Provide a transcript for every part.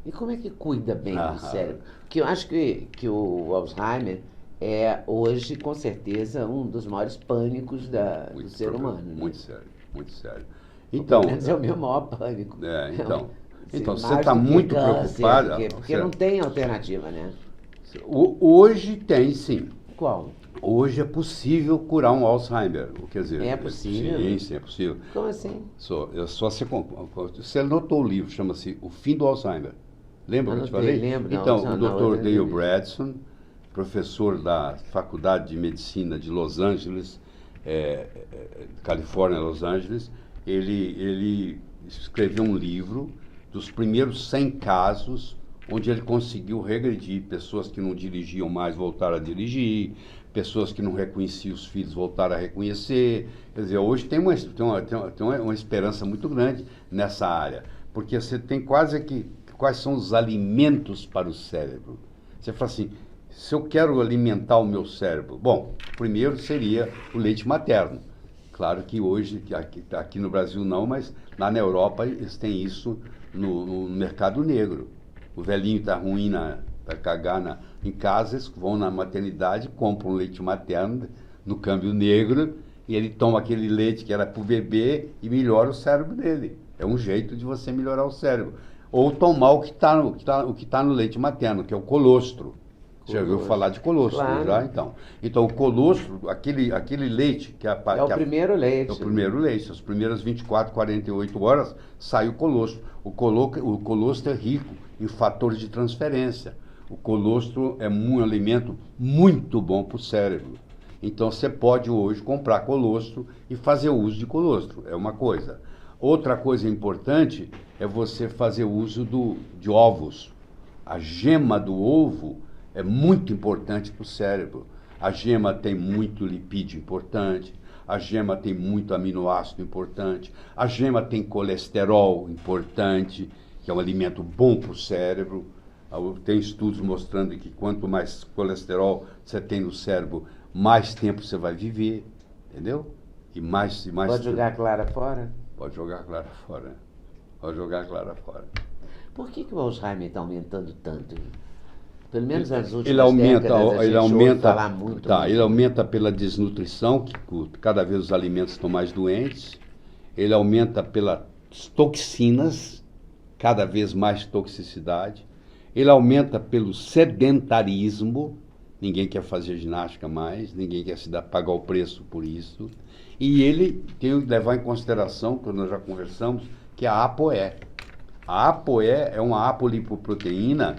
E como é que cuida bem do Ah, cérebro? Porque eu acho que o Alzheimer é hoje, com certeza, um dos maiores pânicos do muito ser problema, humano, né? muito sério, muito sério. Ou pelo Então, menos é o meu maior pânico. é, É um- então, assim, então você mais está do que muito câncer, preocupada. porque não tem alternativa, né? Hoje tem sim. Qual? Hoje é possível curar um Alzheimer. Quer dizer, É possível? sim, é possível. Como assim? Só você anotou o livro, chama-se O Fim do Alzheimer. Lembra que eu te Anotei, falei? lembro, Então, o na outra Dr. Dale entrevista. Bredson, professor da Faculdade de Medicina de Los Angeles, Califórnia, Los Angeles, ele escreveu um livro dos primeiros 100 casos onde ele conseguiu regredir pessoas que não dirigiam mais voltaram a dirigir, pessoas que não reconheciam os filhos voltaram a reconhecer. Quer dizer, hoje tem uma esperança muito grande nessa área, porque você tem quais são os alimentos para o cérebro. Você fala assim, se eu quero alimentar o meu cérebro, bom, primeiro seria o leite materno. Claro que hoje, aqui no Brasil não, mas lá na Europa eles têm isso no mercado negro. O velhinho está ruim para cagar em casa, eles vão na maternidade, compram leite materno no câmbio negro e ele toma aquele leite que era para o bebê e melhora o cérebro dele. É um jeito de você melhorar o cérebro. Ou tomar o que tá no leite materno, que é o colostro. Você já ouviu falar de colostro, Claro. já? Então, o colostro, aquele leite que É o primeiro leite. é o primeiro leite. As primeiras 24, 48 horas sai o colostro. O colostro é rico em fatores de transferência. O colostro é um alimento muito bom para o cérebro. Então, você pode hoje comprar colostro e fazer uso de colostro. É uma coisa. Outra coisa importante é você fazer uso de ovos. A gema do ovo é muito importante para o cérebro. A gema tem muito lipídio importante, a gema tem muito aminoácido importante, a gema tem colesterol importante, que é um alimento bom para o cérebro. Tem estudos mostrando que quanto mais colesterol você tem no cérebro, mais tempo você vai viver, entendeu? E mais Pode jogar a clara fora? Pode jogar clara fora. Pode jogar clara fora. Por que o Alzheimer está aumentando tanto? Pelo menos nas últimas Ele aumenta, décadas a gente ouve falar muito. ele aumenta pela desnutrição, que cada vez os alimentos estão mais doentes. Ele aumenta pelas toxinas, cada vez mais toxicidade. Ele aumenta pelo sedentarismo, ninguém quer fazer ginástica mais, ninguém quer pagar o preço por isso. E ele tem que levar em consideração, que nós já conversamos, que é a ApoE. A ApoE é uma apolipoproteína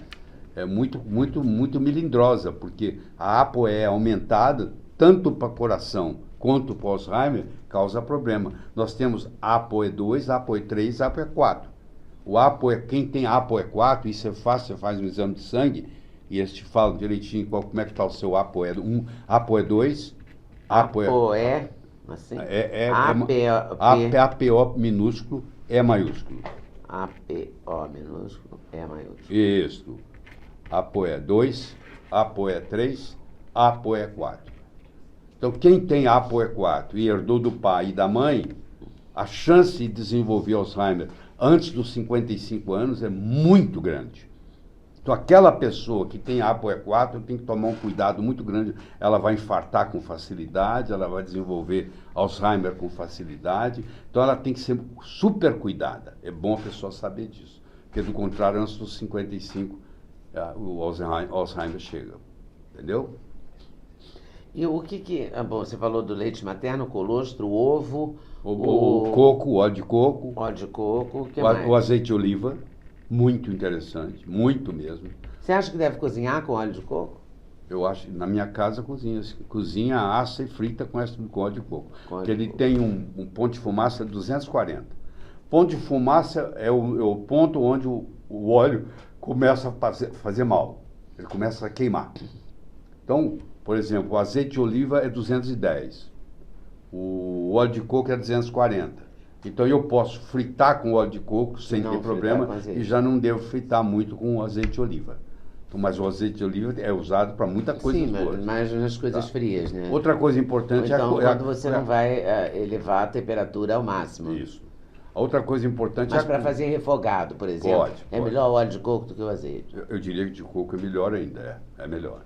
muito melindrosa, porque a ApoE aumentada, tanto para coração quanto para Alzheimer, causa problema. Nós temos ApoE2, ApoE3, ApoE4. Quem tem ApoE4, isso é fácil, você faz um exame de sangue e eles te falam direitinho como é que está o seu ApoE1, ApoE2, ApoE, assim? APO minúsculo, E maiúsculo. APO minúsculo, E maiúsculo. Isso. ApoE2, ApoE3, ApoE4. Então, quem tem ApoE4 e herdou do pai e da mãe, a chance de desenvolver Alzheimer antes dos 55 anos é muito grande. Então, aquela pessoa que tem ApoE4 tem que tomar um cuidado muito grande. Ela vai infartar com facilidade, ela vai desenvolver Alzheimer com facilidade. Então, ela tem que ser super cuidada. É bom a pessoa saber disso. Porque, do contrário, antes dos 55, o Alzheimer chega. Entendeu? E o que... bom, você falou do leite materno, colostro, o ovo... O coco, o óleo de coco. Óleo de coco, o que o mais? O azeite de oliva, muito interessante, muito mesmo. Você acha que deve cozinhar com óleo de coco? Eu acho, na minha casa cozinha, assa e frita com óleo de coco. Porque ele tem um ponto de fumaça de 240. Ponto de fumaça é o ponto onde o óleo começa a fazer mal. Ele começa a queimar. Então, por exemplo, o azeite de oliva é 210. O óleo de coco é 240. Então eu posso fritar com óleo de coco sem ter problema e já não devo fritar muito com o azeite de oliva. Então, mas o azeite de oliva é usado para muita coisa boa. Sim, mas nas coisas frias, né? Outra coisa importante então, quando você não vai elevar a temperatura ao máximo. Isso. A outra coisa importante Mas para fazer refogado, por exemplo, é melhor o óleo de coco do que o azeite? Eu diria que de coco é melhor ainda, é melhor.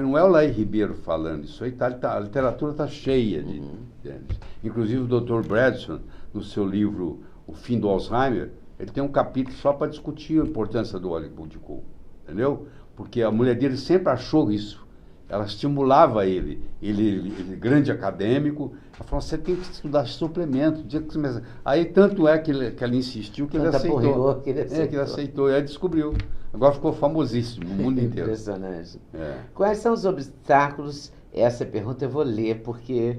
Não é o Laí Ribeiro falando isso aí, a literatura está cheia de... Inclusive o Dr. Bradson, no seu livro O Fim do Alzheimer, ele tem um capítulo só para discutir a importância do óleo de coco, entendeu? Porque a mulher dele sempre achou isso. Ela estimulava ele grande acadêmico, ela falou, você tem que estudar suplemento. Aí tanto é que ela insistiu que ele aceitou. Que ele aceitou, e aí descobriu. Agora ficou famosíssimo no mundo inteiro. Impressionante. Quais são os obstáculos, essa pergunta eu vou ler, porque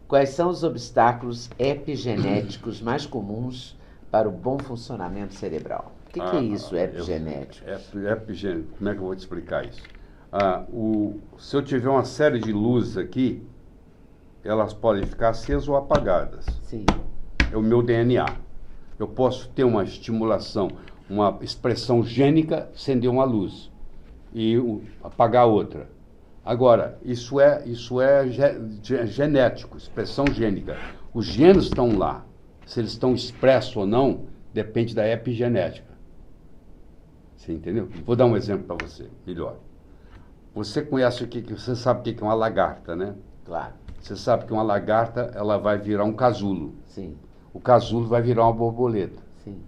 quais são os obstáculos epigenéticos mais comuns para o bom funcionamento cerebral? O que é isso, epigenético? Epigenético, como é que eu vou te explicar isso? Se eu tiver uma série de luzes aqui, elas podem ficar acesas ou apagadas. Sim. É o meu DNA. Eu posso ter uma estimulação, uma expressão gênica, acender uma luz e apagar outra. Agora, isso é genético, expressão gênica. Os genes estão lá. Se eles estão expressos ou não, depende da epigenética. Você entendeu? Vou dar um exemplo para você, melhor. Você conhece você sabe o que é uma lagarta, né? Claro. Você sabe que uma lagarta, ela vai virar um casulo. Sim. O casulo vai virar uma borboleta. Sim.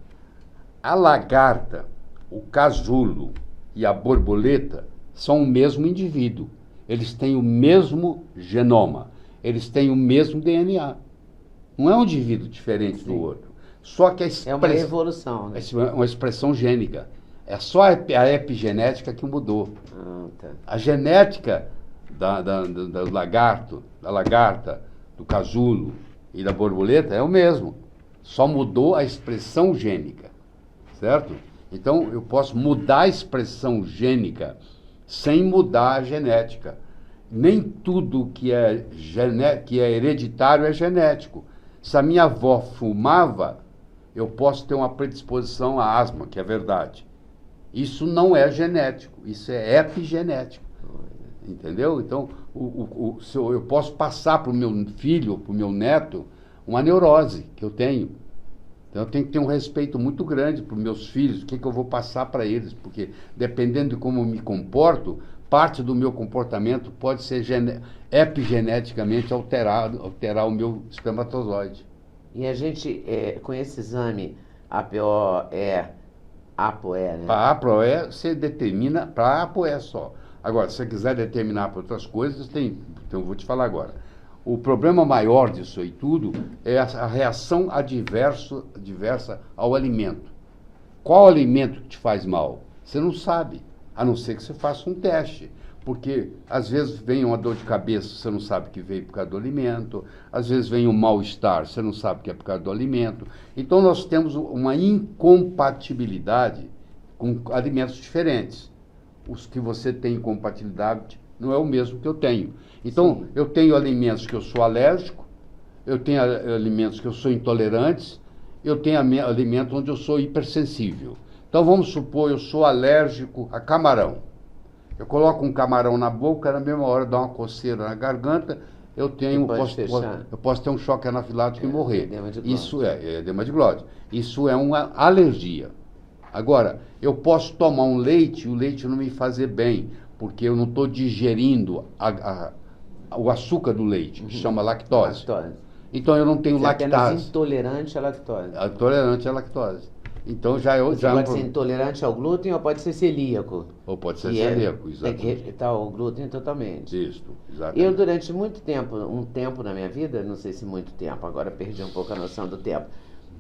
A lagarta, o casulo e a borboleta são o mesmo indivíduo. Eles têm o mesmo genoma. Eles têm o mesmo DNA. Não é um indivíduo diferente do outro. Só que é uma evolução, né? É uma expressão gênica. É só a epigenética que mudou. Tá. A genética do lagarto, da lagarta, do casulo e da borboleta é o mesmo. Só mudou a expressão gênica. Certo? Então, eu posso mudar a expressão gênica sem mudar a genética. Nem tudo que é hereditário é genético. Se a minha avó fumava, eu posso ter uma predisposição à asma, que é verdade. Isso não é genético, isso é epigenético. Entendeu? Então, eu posso passar para o meu filho, para o meu neto, uma neurose que eu tenho. Então, eu tenho que ter um respeito muito grande para os meus filhos, o que eu vou passar para eles, porque dependendo de como eu me comporto, parte do meu comportamento pode ser epigeneticamente alterar o meu espermatozoide. E a gente, com esse exame APOE, né? Para a APOE, você determina para a APOE só. Agora, se você quiser determinar para outras coisas, então eu vou te falar agora. O problema maior disso aí tudo é a reação adversa ao alimento. Qual alimento te faz mal? Você não sabe, a não ser que você faça um teste. Porque às vezes vem uma dor de cabeça, você não sabe que veio por causa do alimento. Às vezes vem um mal-estar, você não sabe que é por causa do alimento. Então nós temos uma incompatibilidade com alimentos diferentes. Os que você tem incompatibilidade não é o mesmo que eu tenho. Então, sim, eu tenho alimentos que eu sou alérgico, eu tenho alimentos que eu sou intolerante, eu tenho alimentos onde eu sou hipersensível. Então, vamos supor, eu sou alérgico a camarão. Eu coloco um camarão na boca, na mesma hora dá uma coceira na garganta, eu posso ter um choque anafilático e morrer. Isso é edema de glóde. Isso é uma alergia. Agora, eu posso tomar um leite e o leite não me fazer bem, porque eu não estou digerindo o açúcar do leite, que chama lactose. Então eu não tenho lactase. Você é apenas intolerante à lactose. Intolerante à lactose. Então Você pode ser intolerante ao glúten ou pode ser celíaco. Ou pode ser celíaco, exatamente. Tem que rejeitar o glúten totalmente. Isso, exatamente. Eu durante muito tempo, um tempo na minha vida, não sei se muito tempo, agora perdi um pouco a noção do tempo,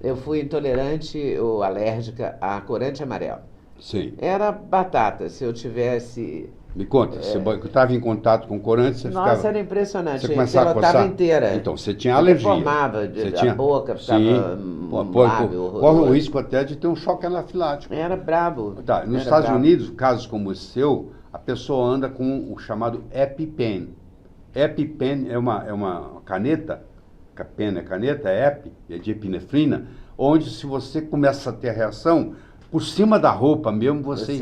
eu fui intolerante ou alérgica a corante amarelo. Sim. Era batata, se eu tivesse... Me conta, você estava em contato com corante, você ficava... Nossa, era impressionante, você começava a coçar inteira. Então, você tinha alergia. Formava, a boca ficava corre o risco até de ter um choque anafilático. Era brabo. Tá, nos Estados Unidos, casos como o seu, a pessoa anda com o chamado EpiPen. EpiPen é uma caneta, caneta, epi, é de epinefrina, onde se você começa a ter reação, por cima da roupa mesmo, você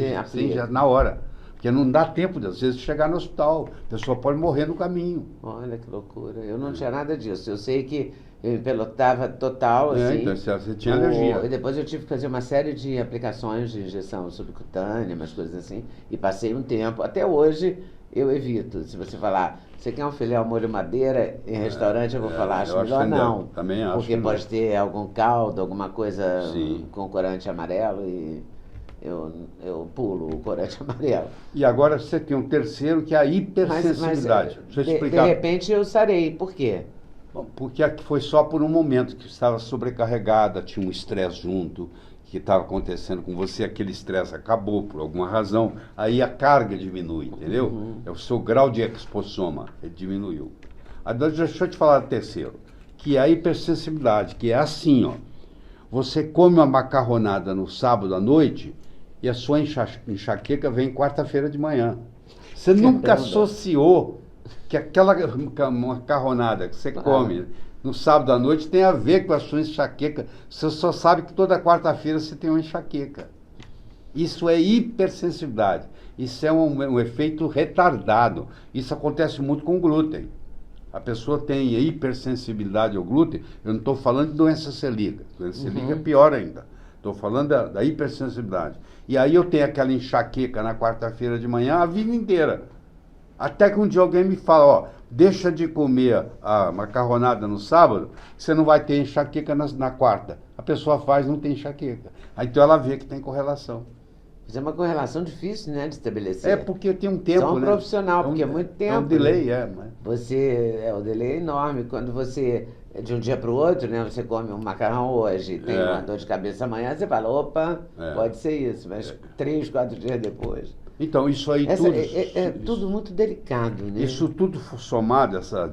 já na hora. Porque não dá tempo, às vezes, de chegar no hospital. A pessoa pode morrer no caminho. Olha que loucura. Eu não tinha nada disso. Eu sei que Eu empelotava total, assim. Então você tinha alergia. E depois eu tive que fazer uma série de aplicações de injeção subcutânea, umas coisas assim. E passei um tempo. Até hoje eu evito. Se você falar, você quer um filé ao molho madeira em restaurante, eu vou falar, acho melhor não. Também acho. Porque pode ter algum caldo, alguma coisa Sim. com corante amarelo e eu pulo o corante amarelo. E agora você tem um terceiro que é a hipersensibilidade. Deixa eu de explicar. repente eu sarei. Por quê? Bom, porque foi só por um momento que estava sobrecarregada, tinha um estresse junto, que estava acontecendo com você, aquele estresse acabou por alguma razão, aí a carga diminui, entendeu? É o seu grau de exposoma, ele diminuiu. Agora, deixa eu te falar do terceiro, que é a hipersensibilidade, que é assim, ó. Você come uma macarronada no sábado à noite e a sua enxaqueca vem quarta-feira de manhã. Você nunca associou que aquela macarronada que você come no sábado à noite tem a ver com a sua enxaqueca. Você só sabe que toda quarta-feira você tem uma enxaqueca. Isso é hipersensibilidade. Isso é um efeito retardado. Isso acontece muito com o glúten. A pessoa tem hipersensibilidade ao glúten. Eu não estou falando de doença celíaca. Doença celíaca é pior ainda. Estou falando da hipersensibilidade. E aí eu tenho aquela enxaqueca na quarta-feira de manhã a vida inteira. Até que um dia alguém me fala, ó, deixa de comer a macarronada no sábado, você não vai ter enxaqueca na quarta. A pessoa faz, não tem enxaqueca. Aí então ela vê que tem correlação. Isso é uma correlação difícil, né, de estabelecer. É porque tem um tempo, só um né? profissional, porque é muito tempo. É um delay, né? O delay é enorme. Quando você, de um dia para o outro, né, você come um macarrão hoje, tem uma dor de cabeça amanhã, você fala, opa, pode ser isso, mas 3, 4 dias depois. Então, isso aí tudo muito delicado, né? Isso tudo somado, essa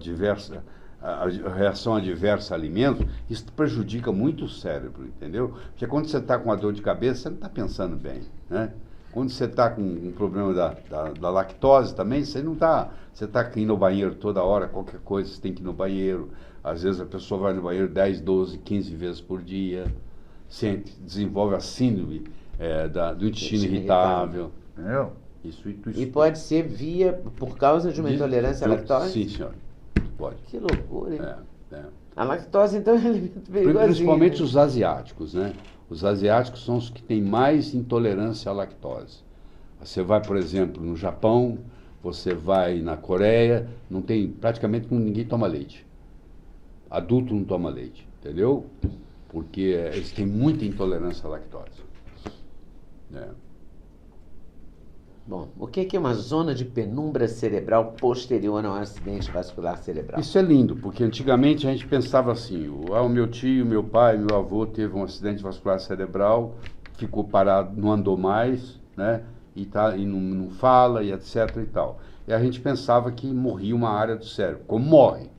a reação adversa a alimentos, isso prejudica muito o cérebro, entendeu? Porque quando você está com uma dor de cabeça, você não está pensando bem, né? Quando você está com um problema da lactose também, você não está... Você está indo ao banheiro toda hora, qualquer coisa, você tem que ir no banheiro. Às vezes a pessoa vai no banheiro 10, 12, 15 vezes por dia. Desenvolve a síndrome do intestino irritável. Entendeu? Isso. E pode ser por causa de uma intolerância à lactose? Sim, senhor. Pode. Que loucura, hein? A lactose, então, é um alimento perigosinho. Principalmente os asiáticos, né? Os asiáticos são os que têm mais intolerância à lactose. Você vai, por exemplo, no Japão, você vai na Coreia, praticamente ninguém toma leite. Adulto não toma leite, entendeu? Porque eles têm muita intolerância à lactose. Bom, o que é uma zona de penumbra cerebral posterior a um acidente vascular cerebral? Isso é lindo, porque antigamente a gente pensava assim, o meu tio, meu pai, meu avô teve um acidente vascular cerebral, ficou parado, não andou mais, né? E não fala, e etc. e tal. E a gente pensava que morria uma área do cérebro, como morre,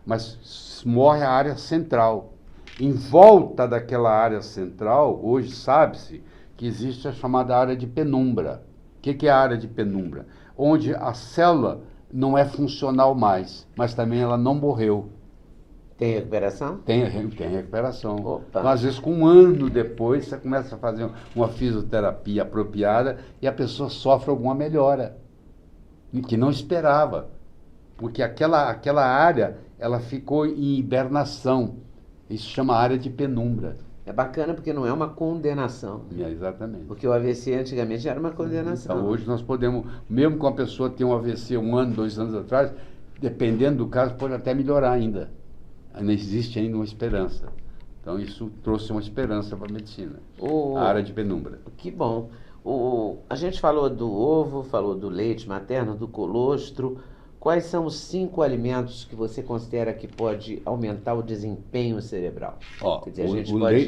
mas morre a área central. Em volta daquela área central, hoje sabe-se que existe a chamada área de penumbra. O que é a área de penumbra? Onde a célula não é funcional mais, mas também ela não morreu. Tem recuperação? Tem recuperação. Opa. Então, às vezes, com um ano depois, você começa a fazer uma fisioterapia apropriada e a pessoa sofre alguma melhora, que não esperava. Porque aquela área, ela ficou em hibernação. Isso chama área de penumbra. É bacana porque não é uma condenação. Exatamente. Porque o AVC antigamente era uma condenação. Então, hoje nós podemos, mesmo com a pessoa ter um AVC 1 ano, 2 anos atrás, dependendo do caso, pode até melhorar ainda. Ainda existe ainda uma esperança. Então, isso trouxe uma esperança para a medicina. A área de penumbra. Que bom. A gente falou do ovo, falou do leite materno, do colostro. Quais são os 5 alimentos que você considera que pode aumentar o desempenho cerebral? Quer dizer,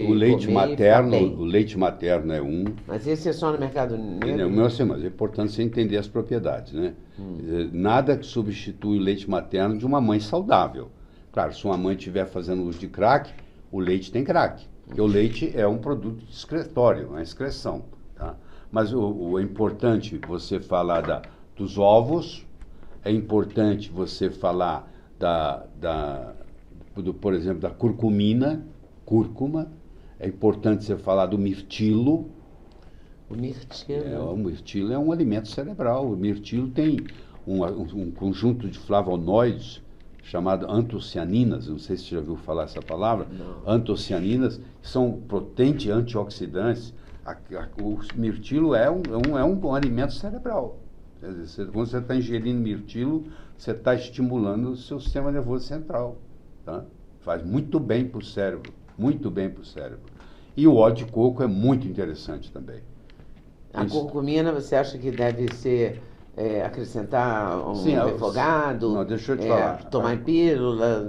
o leite materno é um. Mas esse é só no mercado negro? Mas é importante você entender as propriedades, né? Nada que substitui o leite materno de uma mãe saudável. Claro, se uma mãe estiver fazendo uso de crack, o leite tem crack. Porque o leite é um produto excretório, uma excreção. Tá? Mas é importante você falar dos ovos. É importante você falar por exemplo, da cúrcuma. É importante você falar do mirtilo. O mirtilo? O mirtilo é um alimento cerebral. O mirtilo tem um conjunto de flavonoides chamado antocianinas, não sei se você já ouviu falar essa palavra, Não. antocianinas, que são potentes antioxidantes. O mirtilo é um alimento cerebral. Quer dizer, quando você está ingerindo mirtilo, você está estimulando o seu sistema nervoso central. Tá? Faz muito bem para o cérebro, muito bem para o cérebro. E o óleo de coco é muito interessante também. A curcumina, você acha que deve ser acrescentar um Sim, refogado? Não, deixa eu te falar. Tomar em pílula?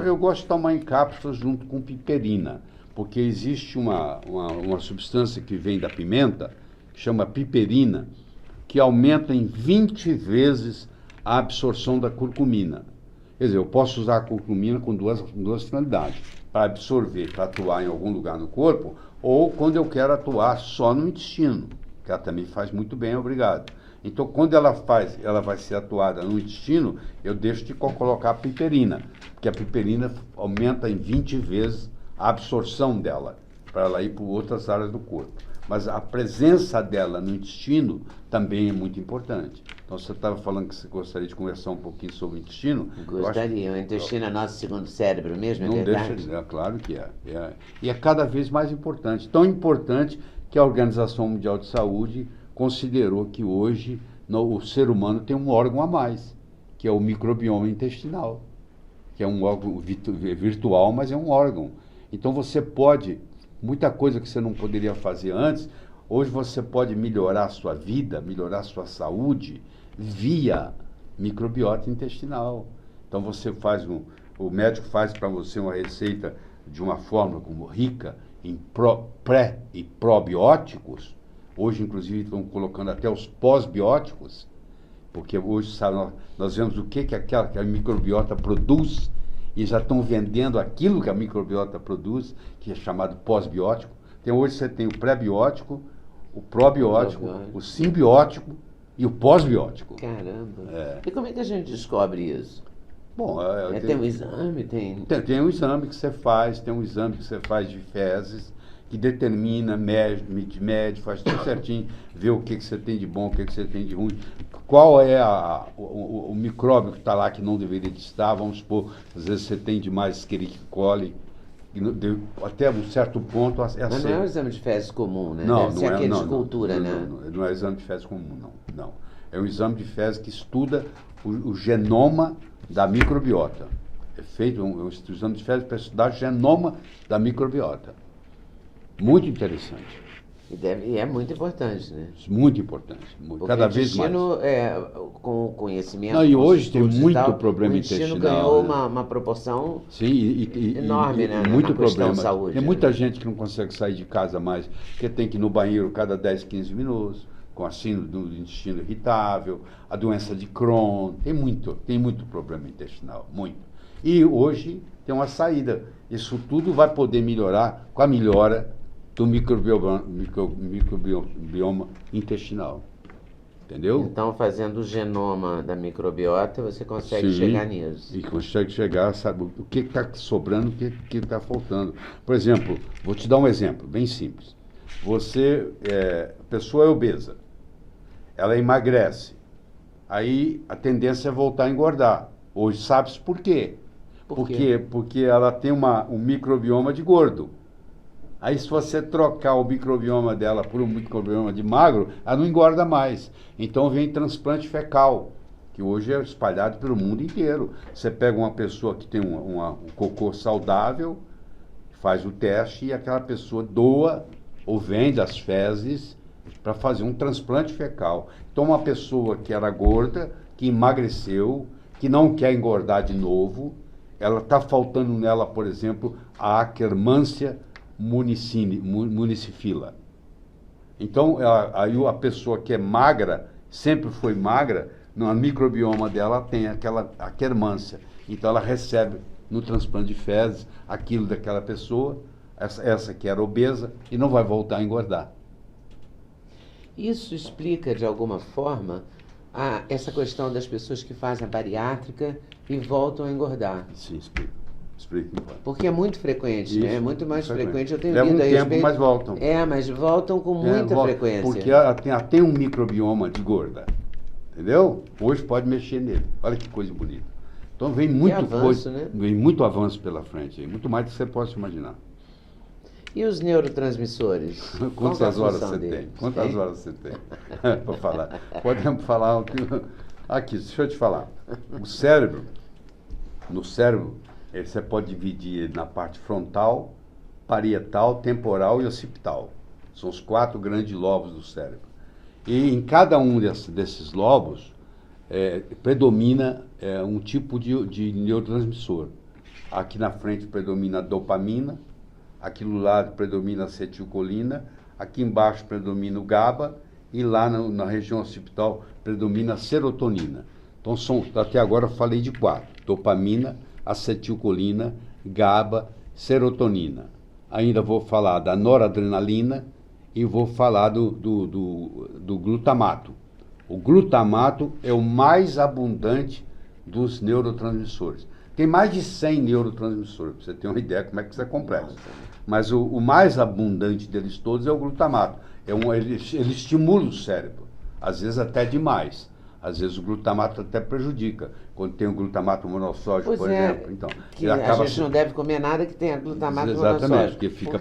Eu gosto de tomar em cápsulas junto com piperina, porque existe uma substância que vem da pimenta, que chama piperina, que aumenta em 20 vezes a absorção da curcumina. Quer dizer, eu posso usar a curcumina com duas finalidades, para absorver, para atuar em algum lugar no corpo, ou quando eu quero atuar só no intestino, que ela também faz muito bem, obrigado. Então, quando ela vai ser atuada no intestino, eu deixo de colocar a piperina, porque a piperina aumenta em 20 vezes a absorção dela, para ela ir para outras áreas do corpo. Mas a presença dela no intestino também é muito importante. Então, você estava falando que você gostaria de conversar um pouquinho sobre o intestino. Gostaria. O intestino é nosso segundo cérebro mesmo, é não verdade? Deixa de ser, claro que é. E é cada vez mais importante. Tão importante que a Organização Mundial de Saúde considerou que hoje o ser humano tem um órgão a mais, que é o microbioma intestinal, que é um órgão virtual, mas é um órgão. Então você pode, muita coisa que você não poderia fazer antes, hoje você pode melhorar a sua vida, melhorar a sua saúde via microbiota intestinal. Então você o médico faz para você uma receita de uma forma como rica em pré e probióticos. Hoje, inclusive, estão colocando até os pós-bióticos, porque hoje, sabe, nós vemos o que a microbiota produz e já estão vendendo aquilo que a microbiota produz, que é chamado pós-biótico. Então, hoje você tem o pré-biótico, o probiótico, o simbiótico e o pós-biótico. Caramba! E como é que a gente descobre isso? Bom, tem um exame? Tem um exame que você faz, de fezes, que determina, mede, faz tudo certinho, vê o que você tem de bom, o que você tem de ruim, qual é o micróbio que está lá que não deveria estar, vamos supor, às vezes você tem demais Escherichia coli, até um certo ponto... Mas não é um exame de fezes comum, né? Não, deve ser aquele de cultura, né? Não é exame de fezes comum, não. É um exame de fezes que estuda o genoma da microbiota. É feito um exame de fezes para estudar o genoma da microbiota. Muito interessante. E é muito importante, né? Muito importante. Cada vez mais. Com o conhecimento... Não, e hoje tem muito problema intestinal. O intestino ganhou uma proporção enorme, né? Muito problema. Saúde, tem muita gente que não consegue sair de casa mais, porque tem que ir no banheiro cada 10, 15 minutos, com a síndrome do intestino irritável, a doença de Crohn. Tem muito problema intestinal, muito. E hoje tem uma saída. Isso tudo vai poder melhorar com a melhora do microbioma intestinal. Entendeu? Então, fazendo o genoma da microbiota, você consegue chegar nisso. E consegue chegar, sabe, o que está sobrando, o que está faltando. Por exemplo, vou te dar um exemplo bem simples. A pessoa é obesa, ela emagrece, aí a tendência é voltar a engordar. Hoje sabe-se por quê? Porque ela tem um microbioma de gordo. Aí se você trocar o microbioma dela por um microbioma de magro, ela não engorda mais. Então vem transplante fecal, que hoje é espalhado pelo mundo inteiro. Você pega uma pessoa que tem um cocô saudável, faz o teste e aquela pessoa doa ou vende as fezes para fazer um transplante fecal. Então uma pessoa que era gorda, que emagreceu, que não quer engordar de novo, ela está faltando nela, por exemplo, a Akkermansia municipila. Então, aí a pessoa que é magra, sempre foi magra, no microbioma dela tem aquela Akkermansia. Então, ela recebe no transplante de fezes aquilo daquela pessoa, essa que era obesa, e não vai voltar a engordar. Isso explica, de alguma forma, essa questão das pessoas que fazem a bariátrica e voltam a engordar. Sim, explica. Porque é muito frequente, né? É muito mais frequente. Eu tenho lido a respeito. Mas voltam. Mas voltam com muita frequência. Porque ela tem um microbioma de gorda. Entendeu? Hoje pode mexer nele. Olha que coisa bonita. Então vem muito avanço, né? Vem muito avanço pela frente, muito mais do que você possa imaginar. E os neurotransmissores? Quantas horas você deles? tem? Quantas horas você tem para falar? Podemos falar aqui, deixa eu te falar. O cérebro, no cérebro, você pode dividir na parte frontal, parietal, temporal e occipital. São os 4 grandes lobos do cérebro. E em cada um desses lobos predomina um tipo de neurotransmissor. Aqui na frente predomina a dopamina, aqui do lado predomina a acetilcolina, aqui embaixo predomina o GABA e lá na região occipital predomina a serotonina. Então, até agora eu falei de 4: dopamina, acetilcolina, GABA, serotonina. Ainda vou falar da noradrenalina e vou falar do glutamato. O glutamato é o mais abundante dos neurotransmissores. Tem mais de 100 neurotransmissores, para você ter uma ideia como é que isso é complexo. Mas o mais abundante deles todos é o glutamato. Ele estimula o cérebro, às vezes até demais. Às vezes o glutamato até prejudica. Quando tem o glutamato monossódico, por exemplo. Então, que a gente não deve comer nada que tenha glutamato monossódico. Exatamente, porque fica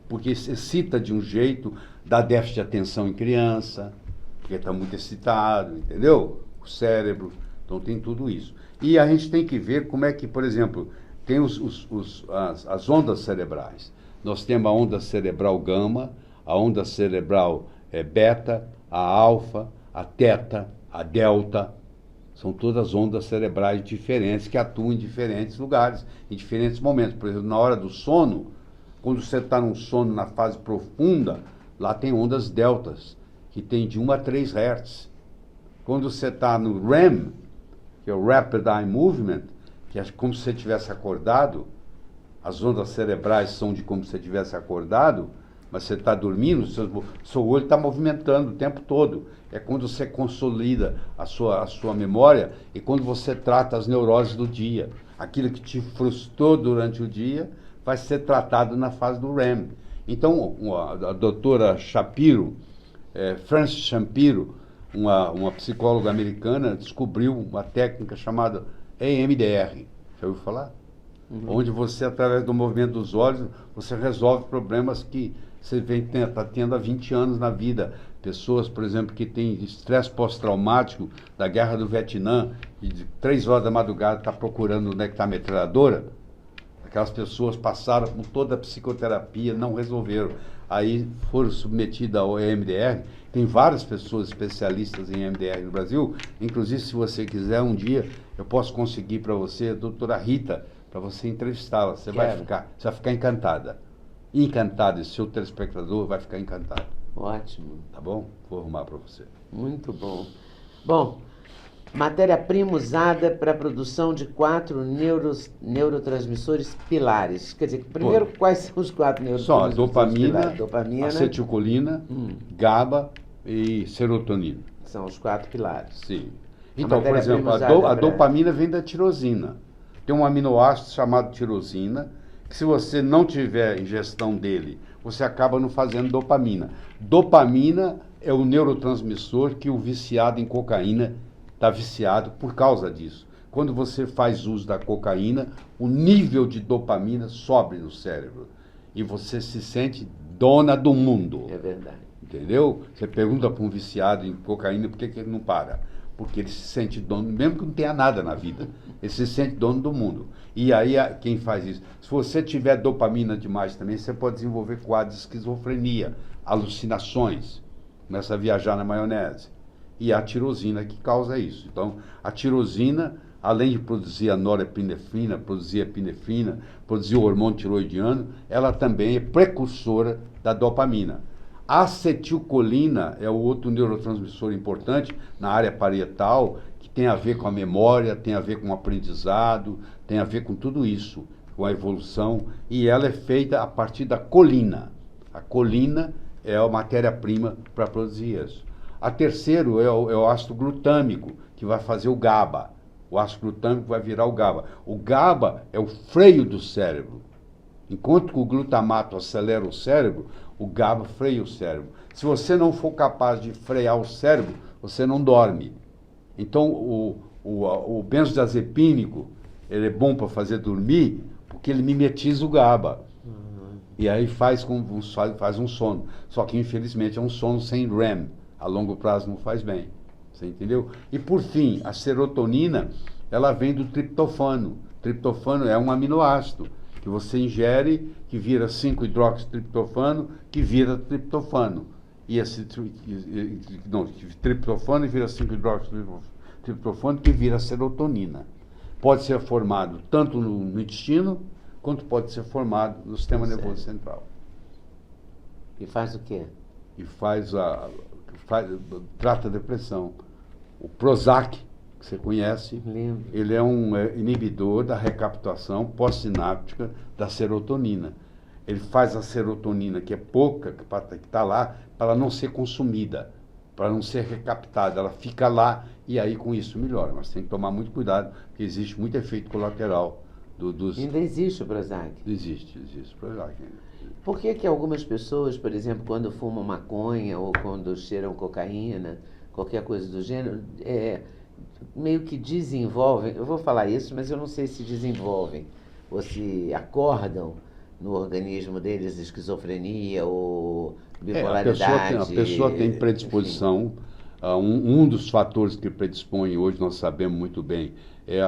porque excita de um jeito, dá déficit de atenção em criança, porque está muito excitado, entendeu? O cérebro, então tem tudo isso. E a gente tem que ver como é que, por exemplo, tem as ondas cerebrais. Nós temos a onda cerebral gama, a onda cerebral beta, a alfa, a teta, a delta. São todas ondas cerebrais diferentes que atuam em diferentes lugares, em diferentes momentos. Por exemplo, na hora do sono, quando você está num sono na fase profunda, lá tem ondas deltas, que tem de 1 a 3 Hz. Quando você está no REM, que é o Rapid Eye Movement, que é como se você tivesse acordado, as ondas cerebrais são de como se você tivesse acordado, mas você está dormindo, seu olho está movimentando o tempo todo. É quando você consolida a sua memória e quando você trata as neuroses do dia. Aquilo que te frustrou durante o dia vai ser tratado na fase do REM. Então, a doutora Shapiro, Frances Shapiro, uma psicóloga americana, descobriu uma técnica chamada EMDR. Já ouviu falar? Onde você, através do movimento dos olhos, você resolve problemas que você está tendo há 20 anos na vida. Pessoas, por exemplo, que têm estresse pós-traumático da guerra do Vietnã, e de 3 horas da madrugada está procurando onde é que está a metralhadora. Aquelas pessoas passaram por toda a psicoterapia, não resolveram. Aí foram submetidas ao EMDR. Tem várias pessoas especialistas em EMDR no Brasil. Inclusive, se você quiser, um dia eu posso conseguir para você a doutora Rita, para você entrevistá-la. Você vai ficar encantada. Encantada, esse seu telespectador vai ficar encantado. Ótimo. Tá bom? Vou arrumar para você. Muito bom. Bom, matéria-prima usada para a produção de 4 neurotransmissores pilares. Quer dizer, primeiro, quais são os 4 neurotransmissores pilares? Dopamina, acetilcolina, GABA e serotonina. São os 4 pilares. Sim. Então, por exemplo, a dopamina vem da tirosina. Tem um aminoácido chamado tirosina, que se você não tiver ingestão dele, você acaba não fazendo dopamina. Dopamina é o neurotransmissor que o viciado em cocaína está viciado por causa disso. Quando você faz uso da cocaína, o nível de dopamina sobe no cérebro. E você se sente dona do mundo. É verdade. Entendeu? Você pergunta para um viciado em cocaína por que ele não para. Porque ele se sente dono, mesmo que não tenha nada na vida, ele se sente dono do mundo. E aí, quem faz isso? Se você tiver dopamina demais também, você pode desenvolver quadros de esquizofrenia, alucinações, começa a viajar na maionese. E a tirosina que causa isso. Então, a tirosina, além de produzir a norepinefrina, produzir a epinefrina, produzir o hormônio tiroidiano, ela também é precursora da dopamina. A acetilcolina é o outro neurotransmissor importante na área parietal, que tem a ver com a memória, tem a ver com o aprendizado, tem a ver com tudo isso, com a evolução, e ela é feita a partir da colina. A colina é a matéria-prima para produzir isso. A terceiro é o ácido glutâmico, que vai fazer o GABA. O ácido glutâmico vai virar o GABA. O GABA é o freio do cérebro. Enquanto que o glutamato acelera o cérebro, o GABA freia o cérebro. Se você não for capaz de frear o cérebro, você não dorme. Então, o benzodiazepínico, ele é bom para fazer dormir porque ele mimetiza o GABA. E aí faz um sono. Só que, infelizmente, é um sono sem REM. A longo prazo não faz bem. Você entendeu? E, por fim, a serotonina, ela vem do triptofano. Triptofano é um aminoácido que você ingere, que vira 5-hidroxitriptofano, que vira triptofano. E esse triptofano vira 5-hidroxitriptofano, que vira serotonina. Pode ser formado tanto no intestino, quanto pode ser formado no sistema nervoso central. E faz o quê? E trata a depressão. O Prozac, que você conhece, Lembro. ele é um inibidor da recaptação pós-sináptica da serotonina. Ele faz a serotonina, que é pouca, que está lá, para ela não ser consumida, para não ser recaptada. Ela fica lá e aí com isso melhora. Mas tem que tomar muito cuidado, porque existe muito efeito colateral dos... Ainda existe o Prozac? Existe o Prozac. Por que que algumas pessoas, por exemplo, quando fumam maconha ou quando cheiram cocaína, qualquer coisa do gênero, meio que desenvolvem, eu vou falar isso, mas eu não sei se desenvolvem, ou se acordam no organismo deles esquizofrenia ou bipolaridade. A pessoa tem predisposição. Um dos fatores que predispõe, hoje nós sabemos muito bem, é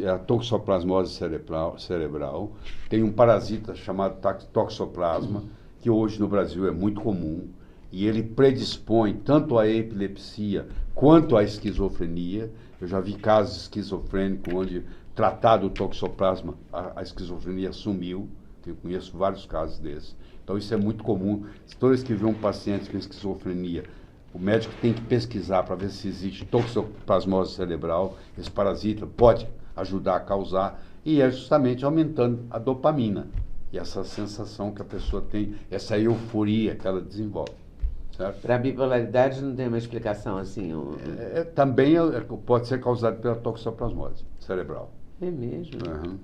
a toxoplasmose cerebral. Tem um parasita chamado toxoplasma, que hoje no Brasil é muito comum, e ele predispõe tanto à epilepsia quanto à esquizofrenia. Eu já vi casos esquizofrênicos onde, tratado o toxoplasma, a esquizofrenia sumiu. Eu conheço vários casos desses. Então isso é muito comum. Toda vez que vê um paciente com esquizofrenia, o médico tem que pesquisar para ver se existe toxoplasmose cerebral. Esse parasita pode ajudar a causar, e é justamente aumentando a dopamina. E essa sensação que a pessoa tem, essa euforia que ela desenvolve. Para a bipolaridade não tem uma explicação assim? Também pode ser causado pela toxoplasmose cerebral. É mesmo? Uhum.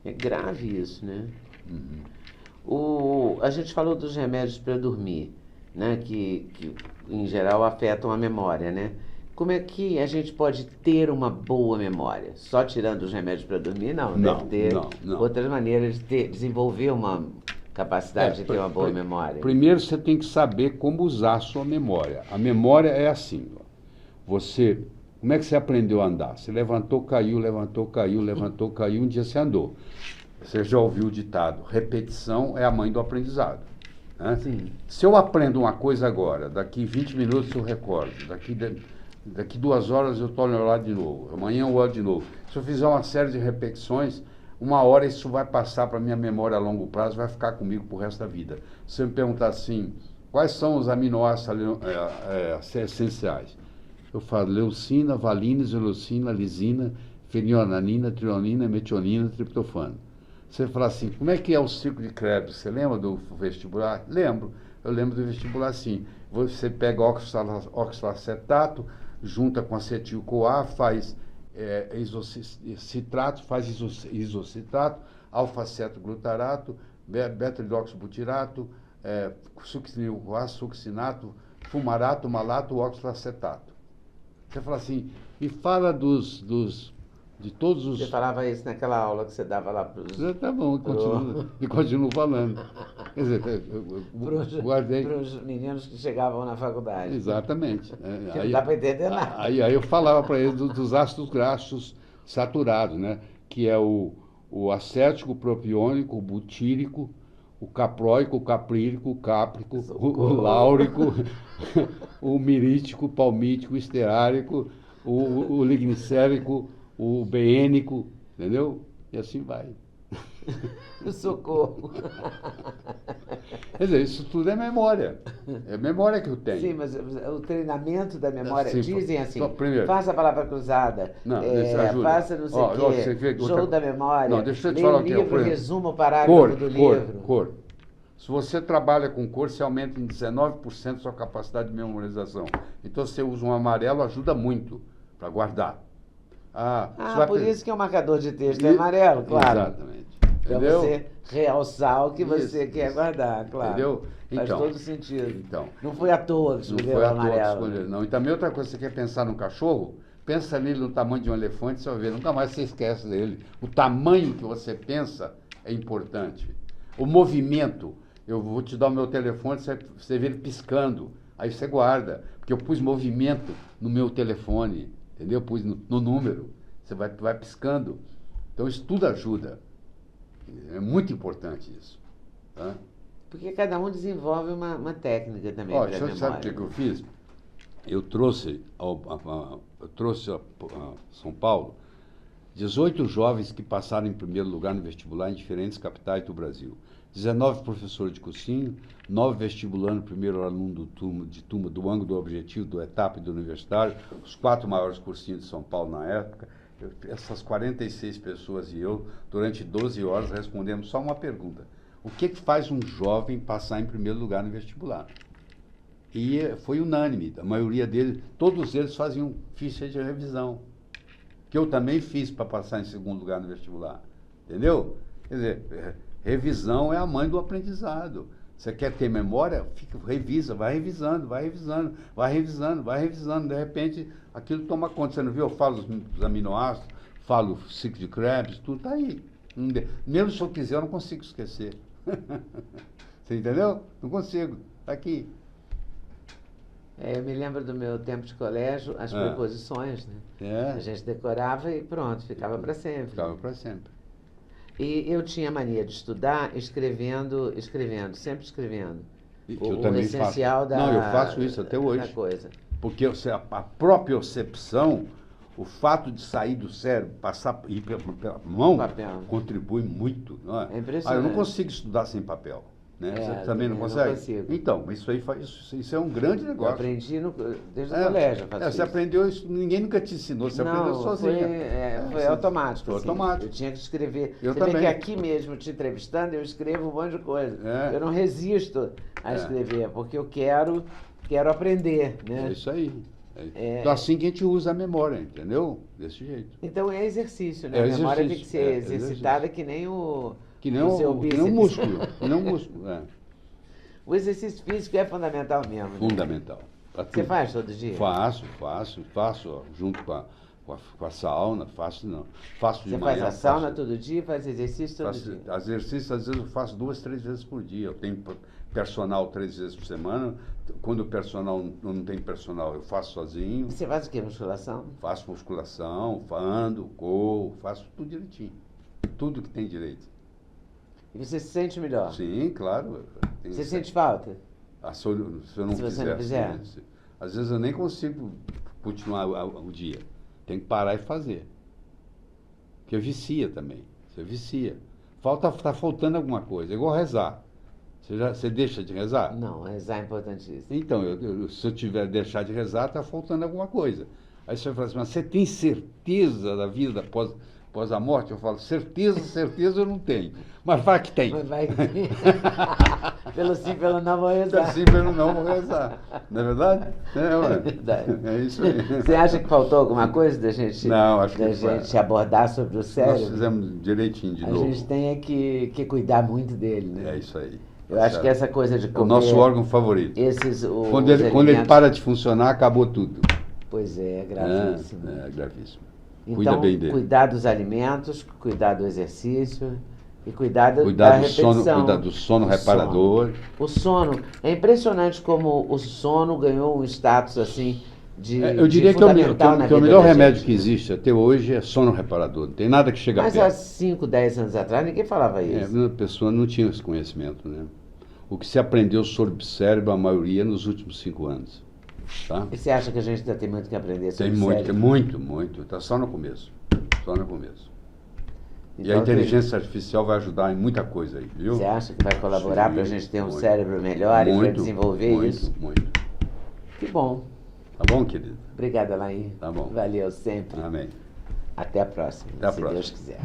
É grave isso, né? Uhum. A gente falou dos remédios para dormir, né? Que em geral afetam a memória, né? Como é que a gente pode ter uma boa memória? Só tirando os remédios para dormir? Não, deve ter outras maneiras de desenvolver uma capacidade de ter uma boa memória. Primeiro você tem que saber como usar a sua memória. A memória é assim, como é que você aprendeu a andar? Você levantou, caiu, levantou, caiu, levantou, caiu, um dia você andou. Você já ouviu o ditado, repetição é a mãe do aprendizado. Né? Sim. Se eu aprendo uma coisa agora, daqui 20 minutos eu recordo, daqui 2 horas eu estou olhando lá de novo, amanhã eu olho de novo. Se eu fizer uma série de repetições, uma hora isso vai passar para a minha memória a longo prazo, vai ficar comigo pro resto da vida. Se você me perguntar assim, quais são os aminoácidos essenciais? Eu falo leucina, valina, isoleucina, lisina, fenilalalanina, trionina, metionina, triptofano. Você fala assim, como é que é o ciclo de Krebs? Você lembra do vestibular? Lembro. Eu lembro do vestibular assim. Você pega oxalacetato, junta com acetil-CoA, faz citrato, faz isocitrato, alfa-cetoglutarato, beta-hidroxibutirato, succinil-CoA, succinato, fumarato, malato, oxalacetato. Você fala assim, me fala de todos os... Você falava isso naquela aula que você dava lá para os... Tá bom, continuo falando. Quer dizer, eu guardei... Para os meninos que chegavam na faculdade. Exatamente. Não dá para entender nada. Aí eu falava para eles dos ácidos graxos saturados, né? Que é o acético, o propiônico, o butírico, o caproico, o caprílico, o cáprico, o láurico, o mirítico, o palmítico, o esteárico, o lignicérico, o beênico, entendeu? E assim vai. Socorro. Quer dizer, isso tudo é memória. É memória que eu tenho. Sim, mas o treinamento da memória, Sim, dizem assim, primeiro, faça a palavra cruzada, faça não sei o quê, jogo da memória, não, deixa eu te leia falar o livro, resuma o parágrafo do livro. Cor. Se você trabalha com cor, você aumenta em 19% a sua capacidade de memorização. Então, se você usa um amarelo, ajuda muito para guardar. Por isso que é um marcador de texto é amarelo, claro. Exatamente. Para você realçar o que você quer guardar, claro. Entendeu? Faz todo sentido. Então, não foi à toa que escolheu o amarelo. Não. E também outra coisa, você quer pensar num cachorro, Pensa nele no tamanho de um elefante, você vai ver, nunca mais você esquece dele. O tamanho que você pensa é importante. O movimento, eu vou te dar o meu telefone, você vê ele piscando, aí você guarda, porque eu pus movimento no meu telefone, entendeu? Eu pus no número, você vai piscando. Então isso tudo ajuda. É muito importante isso. Tá? Porque cada um desenvolve uma técnica também Ó, para a memória. sabe o que eu fiz? Eu trouxe a São Paulo 18 jovens que passaram em primeiro lugar no vestibular em diferentes capitais do Brasil. 19 professores de cursinho, 9 vestibulandos, primeiro aluno de turma do ângulo do objetivo, do etapa e do universitário, os 4 maiores cursinhos de São Paulo na época. Essas 46 pessoas e eu, durante 12 horas, respondemos só uma pergunta. O que faz um jovem passar em primeiro lugar no vestibular? E foi unânime, a maioria deles, todos eles faziam ficha de revisão, que eu também fiz para passar em segundo lugar no vestibular, entendeu? Quer dizer, revisão é a mãe do aprendizado. Você quer ter memória? Revisa, vai revisando, vai revisando, vai revisando, vai revisando, de repente aquilo toma conta. Você não viu? Eu falo dos aminoácidos, falo ciclo de Krebs, tudo está aí. Mesmo se eu quiser, eu não consigo esquecer. Você entendeu? Não consigo, está aqui. Eu me lembro do meu tempo de colégio, as preposições, né? A gente decorava e pronto, ficava para sempre. Ficava para sempre. E eu tinha mania de estudar escrevendo, sempre escrevendo. Eu também essencial faço. Não, eu faço isso até hoje. Da coisa. Porque a própria percepção, o fato de sair do cérebro, passar ir pela mão, papel. Contribui muito. Não é? É impressionante. Eu não consigo estudar sem papel. Né? Você também não consegue? Não consigo. Então, isso é um grande negócio. Eu aprendi desde o colégio. Você aprendeu isso, ninguém nunca te ensinou, você aprendeu sozinha. Foi automático. Foi automático. Eu tinha que escrever. Eu Você também. vê que aqui mesmo, te entrevistando, eu escrevo um monte de coisa. Eu não resisto a escrever, porque eu quero aprender. Né? É isso aí. Então, assim que a gente usa a memória, entendeu? Desse jeito. Então é exercício, né? A memória tem que ser exercitada que nem o... Que nem um músculo. O exercício físico é fundamental mesmo. Fundamental. Né? Você faz todo dia? Faço, ó, junto com a sauna, faço de Você manhã. faz a sauna todo dia, faz exercício todo dia? Exercício, às vezes eu faço 2, 3 vezes por dia. Eu tenho personal 3 vezes por semana. Quando o personal não tem personal, eu faço sozinho. Você faz o quê? Musculação? Faço musculação, ando, corro, faço tudo direitinho. Tudo que tem direito. E você se sente melhor? Sim, claro. Você sente falta? Se eu não Se você não fizer? Às vezes eu nem consigo continuar o dia. Tem que parar e fazer. Porque vicia também. Você vicia. Está faltando alguma coisa. É igual rezar. Você deixa de rezar? Não, rezar é importantíssimo. Então, se eu tiver deixar de rezar, está faltando alguma coisa. Aí você fala assim, mas você tem certeza da vida após a morte? Eu falo, certeza eu não tenho. Mas vai que tem. Mas vai que tem. Pelo sim, pelo não, vou rezar. Pelo sim, pelo não, vou rezar. Não é verdade? É verdade. É isso aí. Você acha que faltou alguma coisa da gente, não, acho que gente abordar sobre o cérebro? Nós fizemos direitinho de novo. A gente tem que cuidar muito dele, né? É isso aí. Eu acho que essa coisa de comer... O nosso órgão favorito. Quando ele para de funcionar, acabou tudo. Pois é gravíssimo. É gravíssimo. Então, cuida bem dele. Cuidar dos alimentos, cuidar do exercício e cuidar da repetição. Cuidar do sono reparador. O sono. É impressionante como o sono ganhou um status assim eu diria que o melhor remédio que existe até hoje é sono reparador. Não tem nada que chega perto. Mas há 5, 10 anos atrás ninguém falava isso. A pessoa não tinha esse conhecimento, né? O que se aprendeu sobre o cérebro, a maioria, nos últimos 5 anos. Tá? E você acha que a gente ainda tem muito que aprender sobre o cérebro? Tem muito. Está só no começo. Só no começo. Então, e a inteligência artificial vai ajudar em muita coisa aí, viu? Você acha que vai colaborar para a gente ter um cérebro melhor e para desenvolver isso? Muito. Que bom. Tá bom, querido? Obrigada, Laí. Tá bom. Valeu sempre. Amém. Até a próxima, Até a se próxima. Deus quiser.